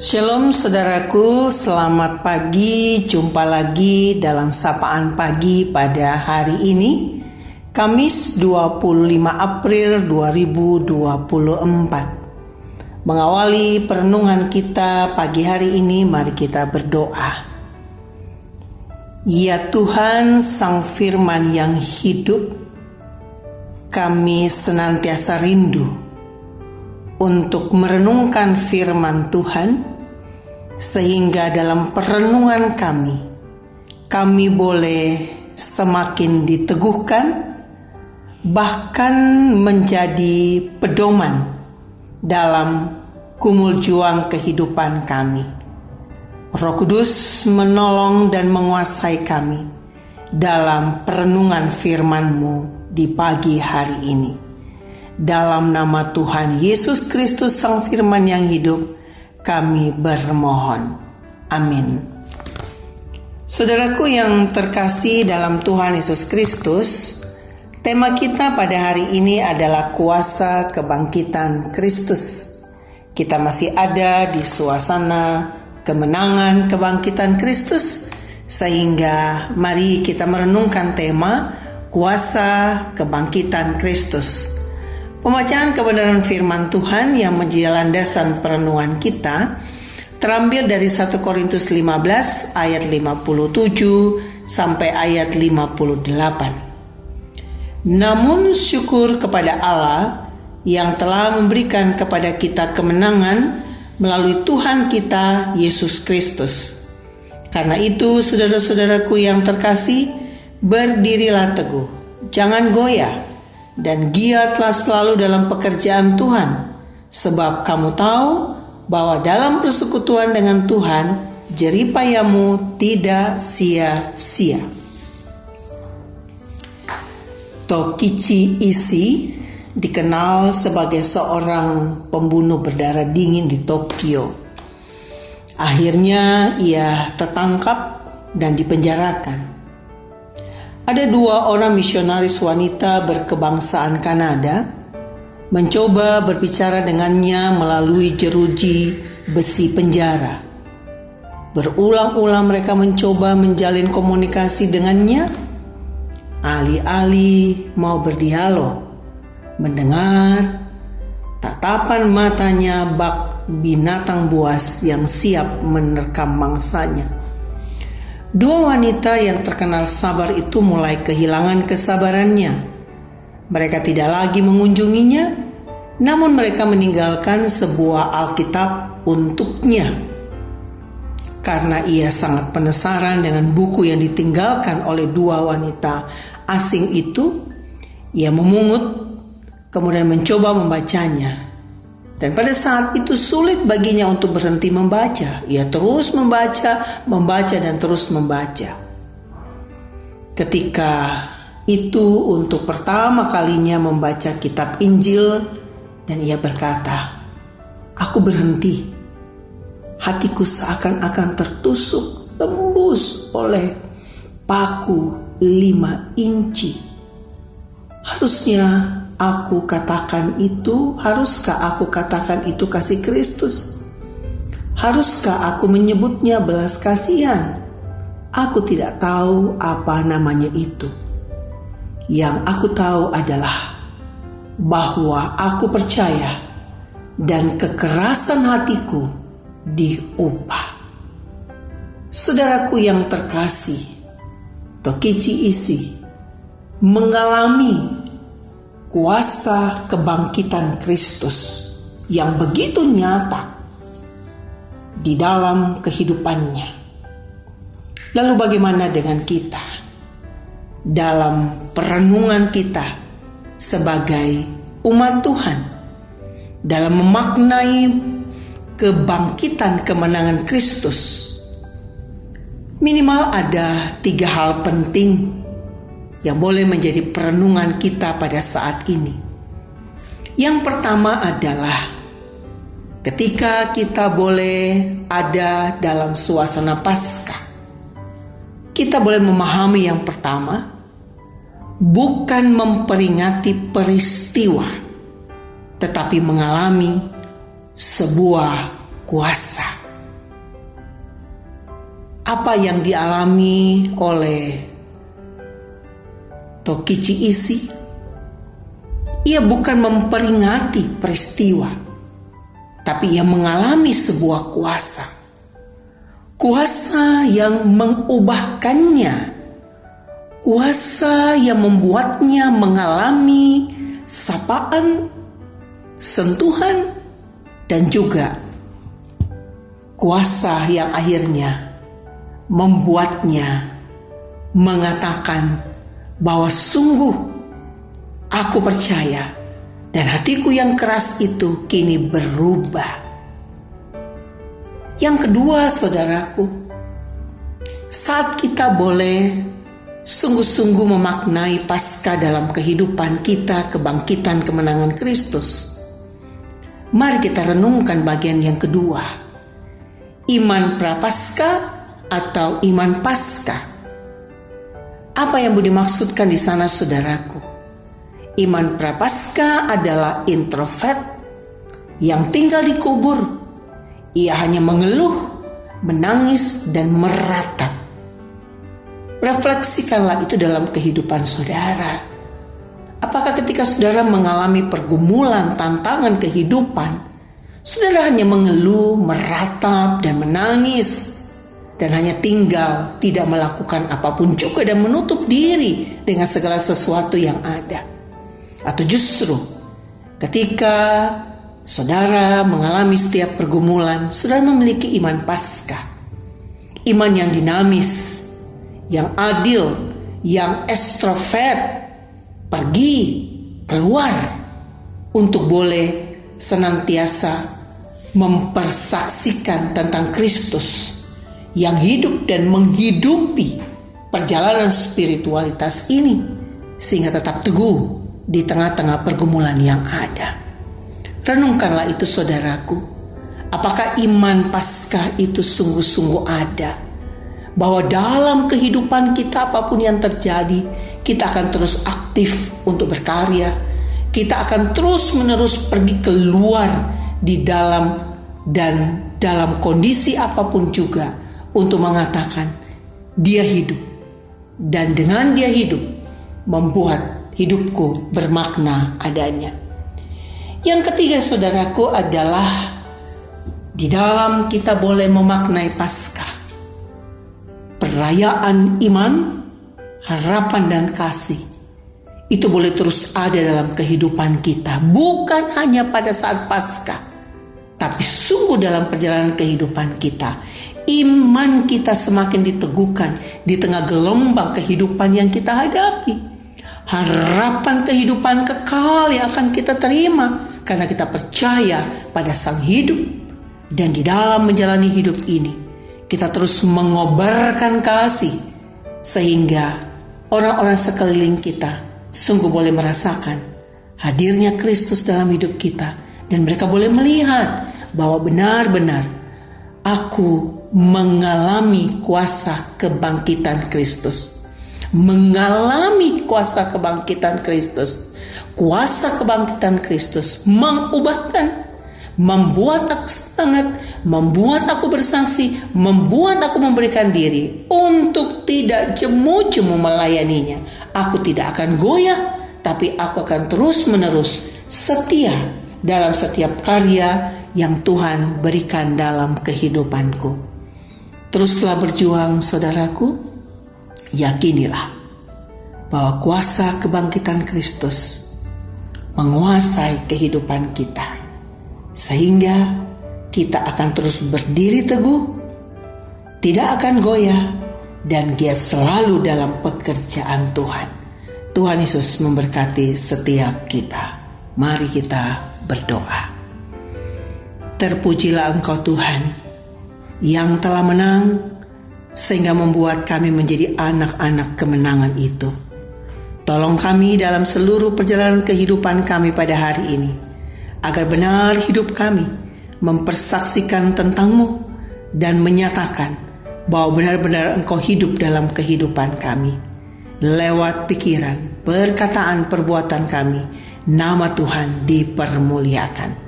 Shalom saudaraku, selamat pagi. Jumpa lagi dalam sapaan pagi pada hari ini, Kamis 25 April 2024. Mengawali perenungan kita pagi hari ini, mari kita berdoa. Ya Tuhan, Sang Firman yang hidup, kami senantiasa rindu untuk merenungkan firman Tuhan, sehingga dalam perenungan kami boleh semakin diteguhkan, bahkan menjadi pedoman dalam kumul juang kehidupan kami. Roh Kudus menolong dan menguasai kami dalam perenungan firman-Mu di pagi hari ini. Dalam nama Tuhan Yesus Kristus Sang Firman yang hidup, kami bermohon. Amin. Saudaraku yang terkasih dalam Tuhan Yesus Kristus, tema kita pada hari ini adalah kuasa kebangkitan Kristus. Kita masih ada di suasana kemenangan kebangkitan Kristus, sehingga mari kita merenungkan tema kuasa kebangkitan Kristus. Pembacaan kebenaran firman Tuhan yang menjadi landasan perenungan kita terambil dari 1 Korintus 15 ayat 57 sampai ayat 58. Namun syukur kepada Allah yang telah memberikan kepada kita kemenangan melalui Tuhan kita Yesus Kristus. Karena itu saudara-saudaraku yang terkasih, berdirilah teguh, jangan goyah, dan giatlah selalu dalam pekerjaan Tuhan, sebab kamu tahu bahwa dalam persekutuan dengan Tuhan, jeripayamu tidak sia-sia. Tokichi Ishii dikenal sebagai seorang pembunuh berdarah dingin di Tokyo. Akhirnya ia tertangkap dan dipenjarakan. Ada 2 orang misionaris wanita berkebangsaan Kanada mencoba berbicara dengannya melalui jeruji besi penjara. Berulang-ulang mereka mencoba menjalin komunikasi dengannya, alih-alih mau berdialog, mendengar tatapan matanya bak binatang buas yang siap menerkam mangsanya. 2 wanita yang terkenal sabar itu mulai kehilangan kesabarannya. Mereka tidak lagi mengunjunginya, namun mereka meninggalkan sebuah Alkitab untuknya. Karena ia sangat penasaran dengan buku yang ditinggalkan oleh 2 wanita asing itu, ia memungut, kemudian mencoba membacanya. Dan pada saat itu sulit baginya untuk berhenti membaca. Ia terus membaca dan terus membaca. Ketika itu untuk pertama kalinya membaca kitab Injil, dan ia berkata, "Aku berhenti. Hatiku seakan-akan tertusuk, tembus oleh paku 5 inci. Haruskah aku katakan itu kasih Kristus? Haruskah aku menyebutnya belas kasihan? Aku tidak tahu apa namanya itu. Yang aku tahu adalah bahwa aku percaya dan kekerasan hatiku diubah." Saudaraku yang terkasih, Tokichi Ishii mengalami kuasa kebangkitan Kristus yang begitu nyata di dalam kehidupannya. Lalu bagaimana dengan kita? Dalam perenungan kita sebagai umat Tuhan, dalam memaknai kebangkitan kemenangan Kristus, minimal ada 3 hal penting yang boleh menjadi perenungan kita pada saat ini. Yang pertama adalah ketika kita boleh ada dalam suasana Paskah, kita boleh memahami yang pertama, bukan memperingati peristiwa, tetapi mengalami sebuah kuasa. apa yang dialami oleh Tokichi Ishii. Ia bukan memperingati peristiwa, tapi ia mengalami sebuah kuasa. Kuasa yang mengubahkannya, kuasa yang membuatnya mengalami sapaan, sentuhan, dan juga kuasa yang akhirnya membuatnya mengatakan bahwa sungguh aku percaya dan hatiku yang keras itu kini berubah. Yang kedua, saudaraku, saat kita boleh sungguh-sungguh memaknai Paskah dalam kehidupan kita, kebangkitan kemenangan Kristus, mari kita renungkan bagian yang kedua, iman prapaskah atau iman Paskah. Apa yang dimaksudkan di sana, saudaraku? Iman prapaskah adalah introvert yang tinggal di kubur. Ia hanya mengeluh, menangis, dan meratap. Refleksikanlah itu dalam kehidupan saudara. Apakah ketika saudara mengalami pergumulan, tantangan kehidupan, saudara hanya mengeluh, meratap, dan menangis, dan hanya tinggal tidak melakukan apapun juga dan menutup diri dengan segala sesuatu yang ada? Atau justru ketika saudara mengalami setiap pergumulan, saudara memiliki iman Paskah, iman yang dinamis, yang adil, yang ekstrovert, pergi keluar untuk boleh senantiasa mempersaksikan tentang Kristus yang hidup dan menghidupi perjalanan spiritualitas ini, sehingga tetap teguh di tengah-tengah pergumulan yang ada. Renungkanlah itu, saudaraku. Apakah iman Paskah itu sungguh-sungguh ada? Bahwa dalam kehidupan kita apapun yang terjadi, kita akan terus aktif untuk berkarya. Kita akan terus-menerus pergi keluar di dalam dan dalam kondisi apapun juga untuk mengatakan dia hidup. Dan dengan dia hidup, membuat hidupku bermakna adanya. Yang ketiga, saudaraku, adalah di dalam kita boleh memaknai Paskah, perayaan iman, harapan, dan kasih itu boleh terus ada dalam kehidupan kita, bukan hanya pada saat Paskah, tapi sungguh dalam perjalanan kehidupan kita. Iman kita semakin diteguhkan di tengah gelombang kehidupan yang kita hadapi. Harapan kehidupan kekal yang akan kita terima karena kita percaya pada Sang Hidup. Dan di dalam menjalani hidup ini, kita terus mengobarkan kasih, sehingga orang-orang sekeliling kita sungguh boleh merasakan hadirnya Kristus dalam hidup kita. Dan mereka boleh melihat bahwa benar-benar aku mengalami kuasa kebangkitan Kristus. Mengalami kuasa kebangkitan Kristus. Kuasa kebangkitan Kristus mengubahkan, membuat aku semangat, membuat aku bersaksi, membuat aku memberikan diri untuk tidak jemu-jemu melayaninya. Aku tidak akan goyah, tapi aku akan terus-menerus setia dalam setiap karya yang Tuhan berikan dalam kehidupanku. Teruslah berjuang, saudaraku. Yakinilah bahwa kuasa kebangkitan Kristus menguasai kehidupan kita, sehingga kita akan terus berdiri teguh, tidak akan goyah, dan giat selalu dalam pekerjaan Tuhan. Tuhan Yesus memberkati setiap kita. Mari kita berdoa. Terpujilah Engkau Tuhan yang telah menang, sehingga membuat kami menjadi anak-anak kemenangan itu. Tolong kami dalam seluruh perjalanan kehidupan kami pada hari ini, agar benar hidup kami mempersaksikan tentang-Mu dan menyatakan bahwa benar-benar Engkau hidup dalam kehidupan kami. Lewat pikiran, perkataan, perbuatan kami, nama Tuhan dipermuliakan.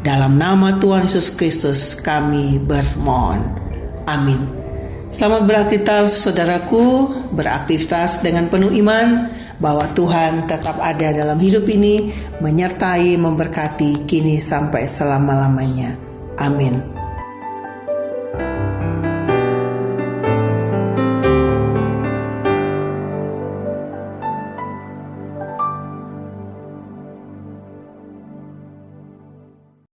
Dalam nama Tuhan Yesus Kristus kami bermohon. Amin. Selamat beraktivitas saudaraku, beraktivitas dengan penuh iman bahwa Tuhan tetap ada dalam hidup ini, menyertai, memberkati kini sampai selama-lamanya. Amin.